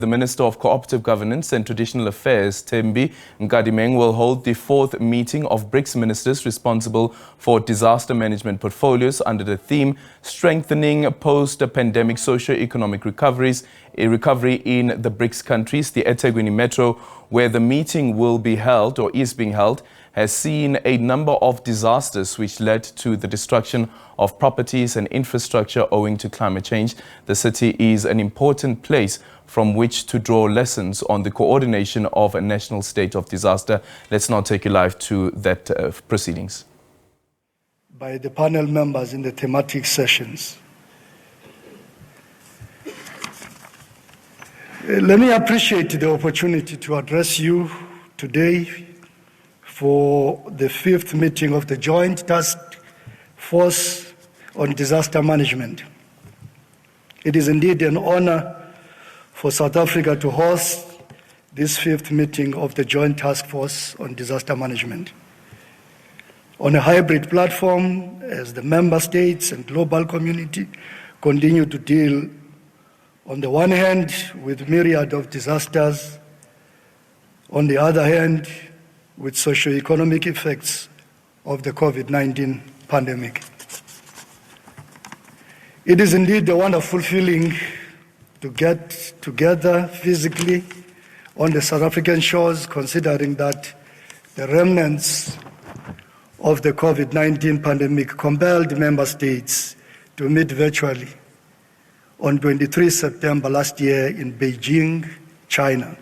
The Minister of Cooperative Governance and Traditional Affairs, Thembi, Nkadimeng, will hold the fourth meeting of BRICS Ministers responsible for disaster management portfolios under the theme Strengthening Post-Pandemic Socio-Economic Recovery in the BRICS countries. The Ethekwini Metro, where the meeting will be held or is being held, has seen a number of disasters which led to the destruction of properties and infrastructure owing to climate change. The city is an important place from which to draw lessons on the coordination of a national state of disaster. Let's now take you live to that proceedings. By the panel members in the thematic sessions. Let me appreciate the opportunity to address you today for the fifth meeting of the Joint Task Force on Disaster Management. It is indeed an honor for South Africa to host this fifth meeting of the Joint Task Force on Disaster Management on a hybrid platform as the member states and global community continue to deal, on the one hand, with myriad of disasters, on the other hand, with socio-economic effects of the COVID-19 pandemic. It is indeed a wonderful feeling to get together physically on the South African shores, considering that the remnants of the COVID-19 pandemic compelled member states to meet virtually on 23 September last year in Beijing, China.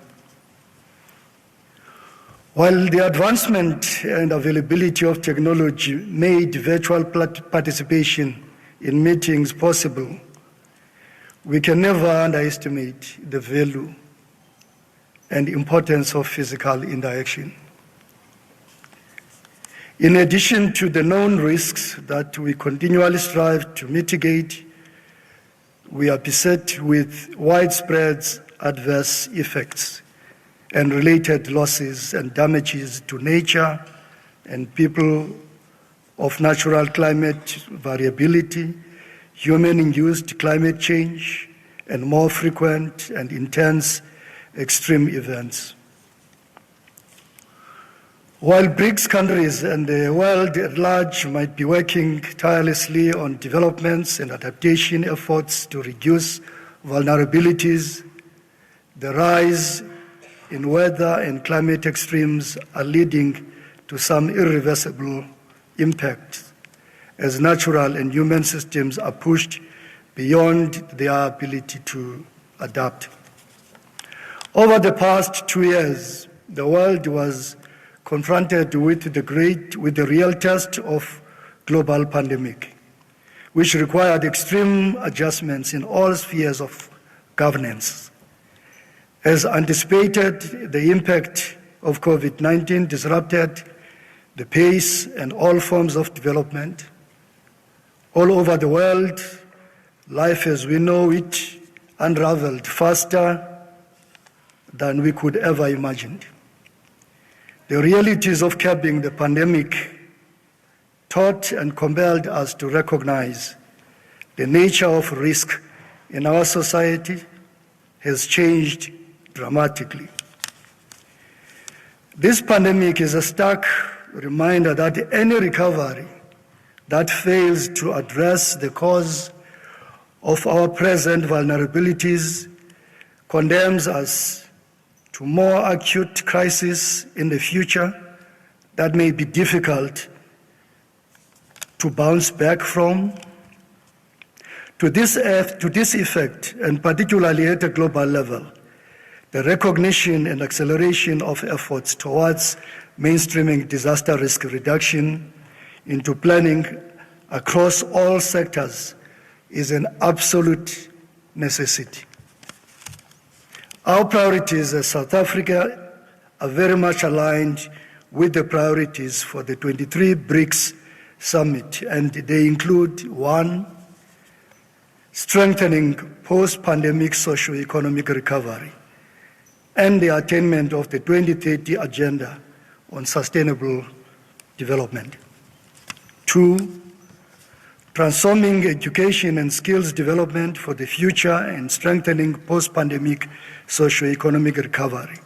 While the advancement and availability of technology made virtual participation in meetings possible, we can never underestimate the value and importance of physical interaction. In addition to the known risks that we continually strive to mitigate, we are beset with widespread adverse effects and related losses and damages to nature and people of natural climate variability, human-induced climate change, and more frequent and intense extreme events. While BRICS countries and the world at large might be working tirelessly on developments and adaptation efforts to reduce vulnerabilities, the rise in weather and climate extremes are leading to some irreversible impacts as natural and human systems are pushed beyond their ability to adapt. Over the past 2 years, the world was confronted with the real test of global pandemic, which required extreme adjustments in all spheres of governance. As anticipated, the impact of COVID-19 disrupted the pace and all forms of development. All over the world, life as we know it unraveled faster than we could ever imagine. The realities of curbing the pandemic taught and compelled us to recognize the nature of risk in our society has changed dramatically. This pandemic is a stark reminder that any recovery that fails to address the cause of our present vulnerabilities condemns us to more acute crises in the future that may be difficult to bounce back from. To this effect, and particularly at a global level, the recognition and acceleration of efforts towards mainstreaming disaster risk reduction into planning across all sectors is an absolute necessity. Our priorities as South Africa are very much aligned with the priorities for the 23 BRICS Summit, and they include: 1, strengthening post-pandemic socio-economic recovery and the attainment of the 2030 Agenda on Sustainable Development. 2, transforming education and skills development for the future and strengthening post-pandemic socio-economic recovery,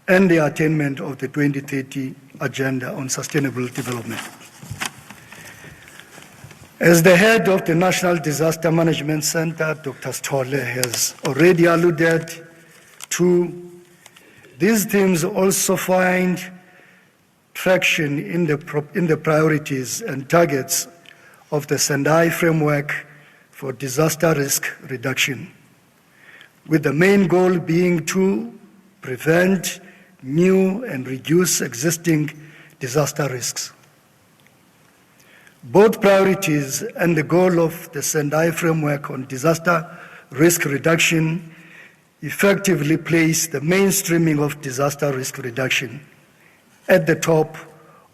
and the attainment of the 2030 Agenda on Sustainable Development. As the head of the National Disaster Management Center, Dr. Stolle has already alluded to, these themes also find traction in the priorities and targets of the Sendai Framework for Disaster Risk Reduction, with the main goal being to prevent new and reduce existing disaster risks. Both priorities and the goal of the Sendai Framework on Disaster Risk Reduction effectively place the mainstreaming of disaster risk reduction at the top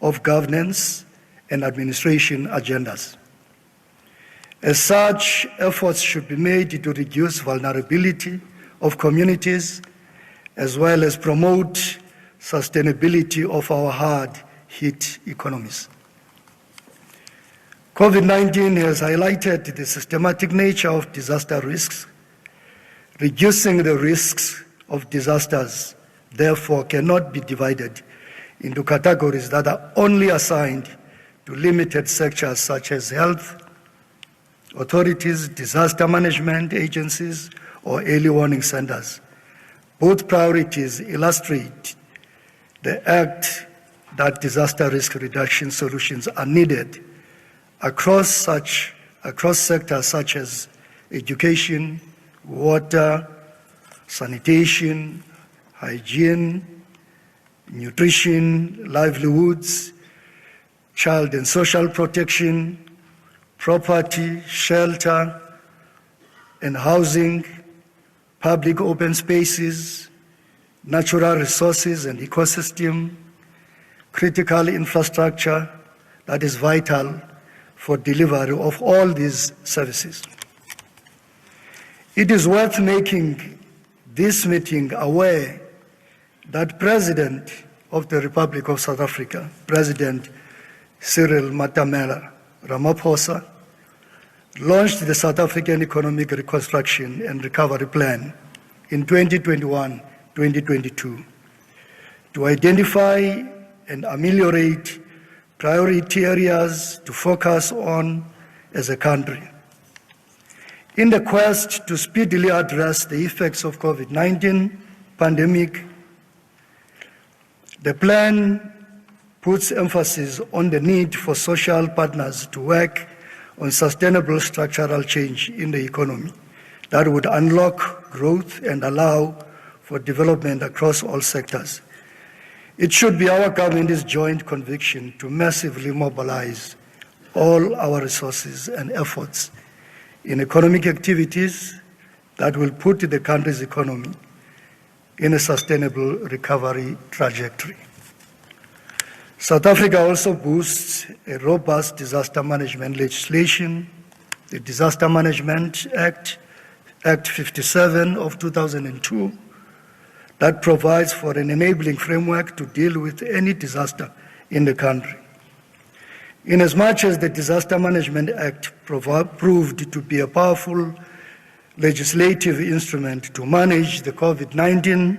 of governance and administration agendas. As such, efforts should be made to reduce vulnerability of communities as well as promote sustainability of our hard-hit economies. COVID-19 has highlighted the systematic nature of disaster risks. Reducing the risks of disasters, therefore, cannot be divided into categories that are only assigned to limited sectors such as health authorities, disaster management agencies, or early warning centers. Both priorities illustrate the act that disaster risk reduction solutions are needed across sectors such as education, water, sanitation, hygiene, nutrition, livelihoods, child and social protection, property, shelter, and housing, public open spaces, natural resources and ecosystem, critical infrastructure that is vital for delivery of all these services. It is worth making this meeting aware that President of the Republic of South Africa, President Cyril Ramaphosa, launched the South African Economic Reconstruction and Recovery Plan in 2021-2022 to identify and ameliorate priority areas to focus on as a country. In the quest to speedily address the effects of COVID-19 pandemic, the plan puts emphasis on the need for social partners to work on sustainable structural change in the economy that would unlock growth and allow for development across all sectors. It should be our government's joint conviction to massively mobilize all our resources and efforts in economic activities that will put the country's economy in a sustainable recovery trajectory. South Africa also boasts a robust disaster management legislation, the Disaster Management Act, Act 57 of 2002, that provides for an enabling framework to deal with any disaster in the country. Inasmuch as the Disaster Management Act proved to be a powerful legislative instrument to manage the COVID-19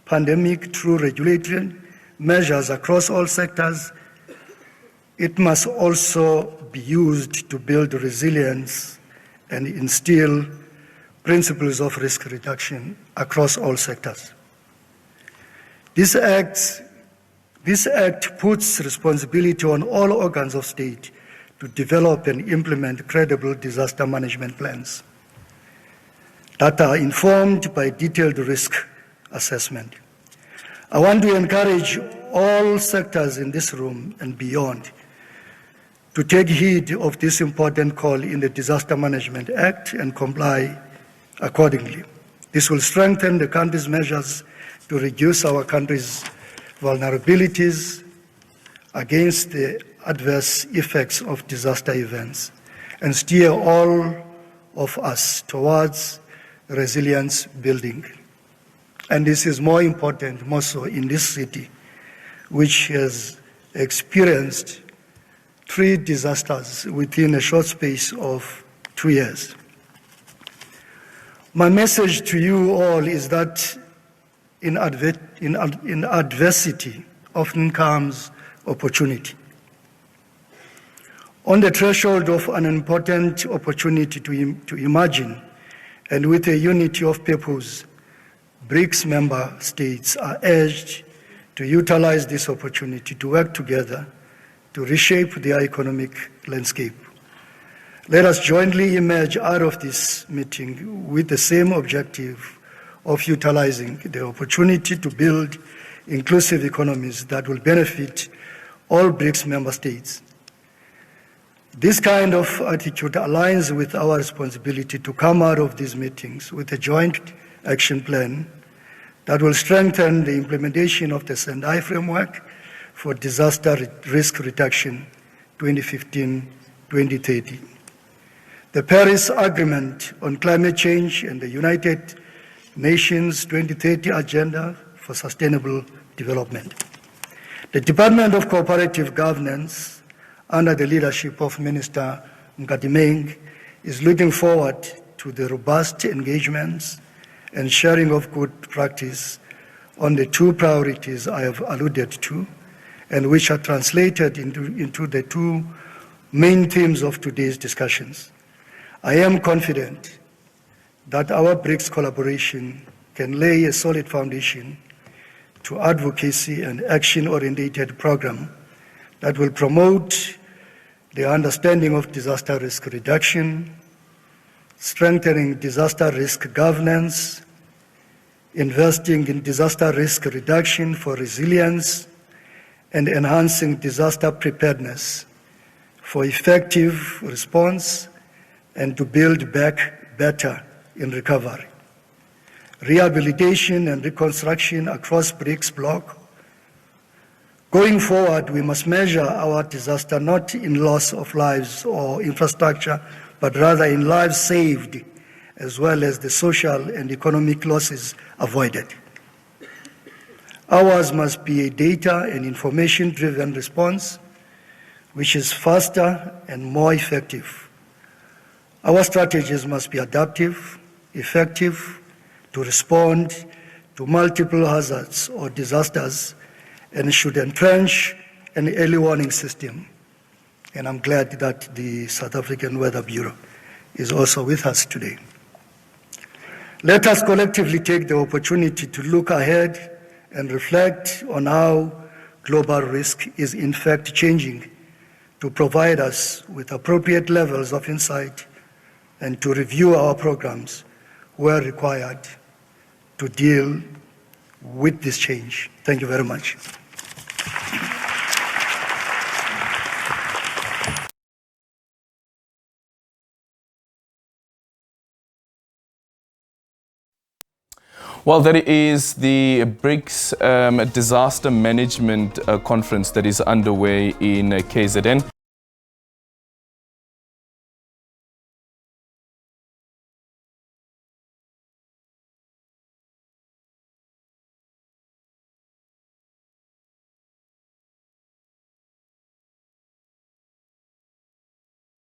pandemic through regulatory measures across all sectors, it must also be used to build resilience and instill principles of risk reduction across all sectors. This act puts responsibility on all organs of state to develop and implement credible disaster management plans that are informed by detailed risk assessment. I want to encourage all sectors in this room and beyond to take heed of this important call in the Disaster Management Act and comply accordingly. This will strengthen the country's measures to reduce our country's vulnerabilities against the adverse effects of disaster events and steer all of us towards resilience building. And this is more important, more so in this city, which has experienced 3 disasters within a short space of 2 years. My message to you all is that in adversity often comes opportunity. On the threshold of an important opportunity to imagine, and with a unity of purpose, BRICS member states are urged to utilize this opportunity to work together to reshape their economic landscape. Let us jointly emerge out of this meeting with the same objective of utilizing the opportunity to build inclusive economies that will benefit all BRICS member states. This kind of attitude aligns with our responsibility to come out of these meetings with a joint action plan that will strengthen the implementation of the Sendai framework for disaster risk reduction 2015-2030. The Paris Agreement on Climate Change and the United Nations 2030 Agenda for Sustainable Development. The Department of Cooperative Governance, under the leadership of Minister Nkadimeng, is looking forward to the robust engagements and sharing of good practice on the 2 priorities I have alluded to, and which are translated into the 2 main themes of today's discussions. I am confident that our BRICS collaboration can lay a solid foundation to advocacy and action-oriented program that will promote the understanding of disaster risk reduction, strengthening disaster risk governance, investing in disaster risk reduction for resilience, and enhancing disaster preparedness for effective response and to build back better in recovery. Rehabilitation and reconstruction across BRICS bloc. Going forward, we must measure our disaster not in loss of lives or infrastructure, but rather in lives saved, as well as the social and economic losses avoided. Ours must be a data and information-driven response, which is faster and more effective. Our strategies must be adaptive, effective, to respond to multiple hazards or disasters, and should entrench an early warning system. And I'm glad that the South African Weather Bureau is also with us today. Let us collectively take the opportunity to look ahead and reflect on how global risk is in fact changing to provide us with appropriate levels of insight and to review our programs where required to deal with this change. Thank you very much. Well, that is the BRICS Disaster Management Conference that is underway in KZN.